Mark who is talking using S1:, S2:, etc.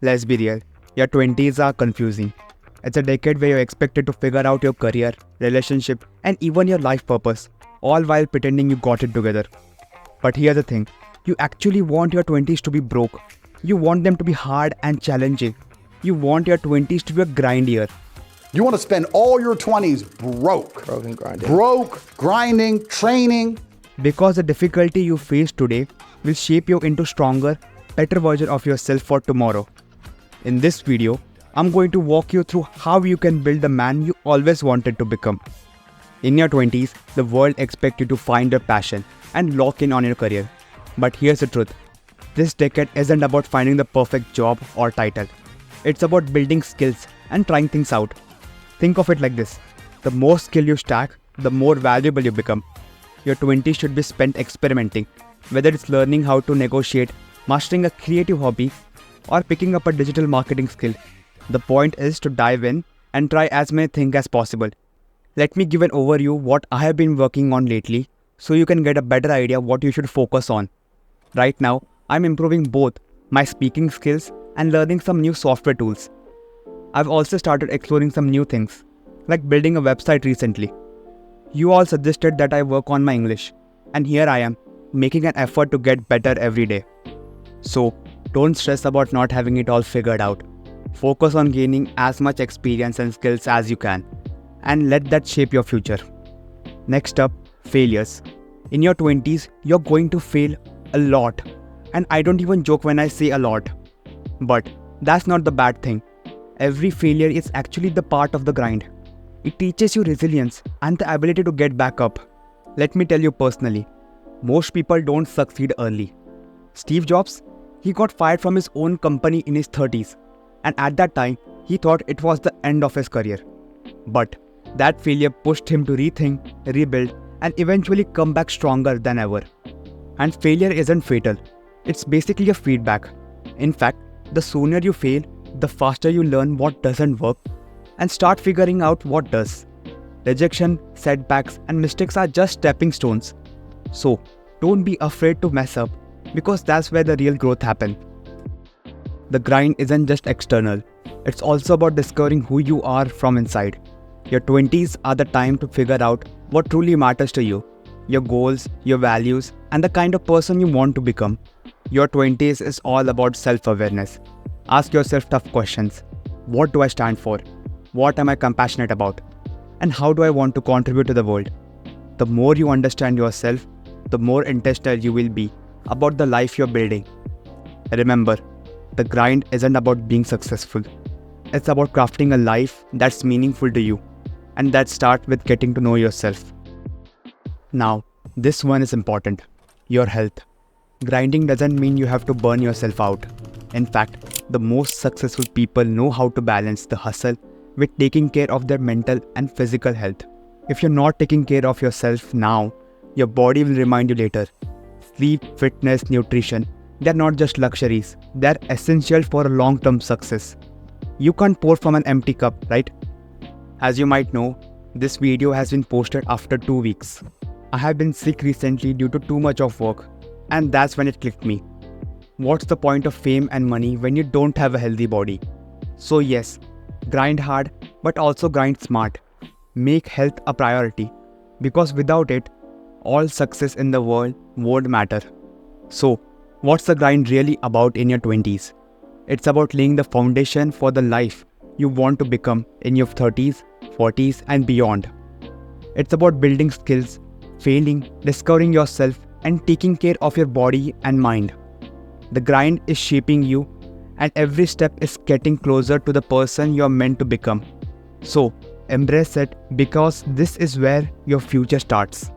S1: Let's be real, your 20s are confusing. It's a decade where you're expected to figure out your career, relationship, and even your life purpose, all while pretending you got it together. But here's the thing, you actually want your 20s to be broke. You want them to be hard and challenging. You want your 20s to be a grind year.
S2: You want to spend all your 20s broke.
S3: Broke and grinding.
S2: Broke, grinding, training.
S1: Because the difficulty you face today will shape you into stronger, better version of yourself for tomorrow. In this video, I'm going to walk you through how you can build the man you always wanted to become. In your 20s, the world expects you to find your passion and lock in on your career. But here's the truth. This decade isn't about finding the perfect job or title. It's about building skills and trying things out. Think of it like this. The more skill you stack, the more valuable you become. Your 20s should be spent experimenting, whether it's learning how to negotiate, mastering a creative hobby, or picking up a digital marketing skill. The point is to dive in and try as many things as possible. Let me give an overview what I have been working on lately so you can get a better idea what you should focus on. Right now, I'm improving both my speaking skills and learning some new software tools. I've also started exploring some new things, like building a website recently. You all suggested that I work on my English, and here I am, making an effort to get better every day. So, don't stress about not having it all figured out. Focus on gaining as much experience and skills as you can, and let that shape your future. Next up, failures. In your 20s, you're going to fail a lot, and I don't even joke when I say a lot. But that's not the bad thing. Every failure is actually the part of the grind. It teaches you resilience and the ability to get back up. Let me tell you personally, most people don't succeed early. Steve Jobs, he got fired from his own company in his 30s, and at that time, he thought it was the end of his career. But that failure pushed him to rethink, rebuild, and eventually come back stronger than ever. And failure isn't fatal. It's basically a feedback. In fact, the sooner you fail, the faster you learn what doesn't work and start figuring out what does. Rejection, setbacks, and mistakes are just stepping stones. So, don't be afraid to mess up, because that's where the real growth happens. The grind isn't just external, it's also about discovering who you are from inside. Your 20s are the time to figure out what truly matters to you, your goals, your values, and the kind of person you want to become. Your 20s is all about self-awareness. Ask yourself tough questions. What do I stand for? What am I compassionate about? And how do I want to contribute to the world? The more you understand yourself, the more intentional you will be about the life you're building. Remember, the grind isn't about being successful. It's about crafting a life that's meaningful to you. And that starts with getting to know yourself. Now, this one is important. Your health. Grinding doesn't mean you have to burn yourself out. In fact, the most successful people know how to balance the hustle with taking care of their mental and physical health. If you're not taking care of yourself now, your body will remind you later. Sleep, fitness, nutrition, they're not just luxuries, they're essential for a long-term success. You can't pour from an empty cup, right? As you might know, this video has been posted after 2 weeks. I have been sick recently due to too much of work, and that's when it clicked me. What's the point of fame and money when you don't have a healthy body? So yes, grind hard, but also grind smart. Make health a priority, because without it, all success in the world won't matter. So, what's the grind really about in your 20s? It's about laying the foundation for the life you want to become in your 30s, 40s, and beyond. It's about building skills, failing, discovering yourself, and taking care of your body and mind. The grind is shaping you, and every step is getting closer to the person you're meant to become. So, embrace it, because this is where your future starts.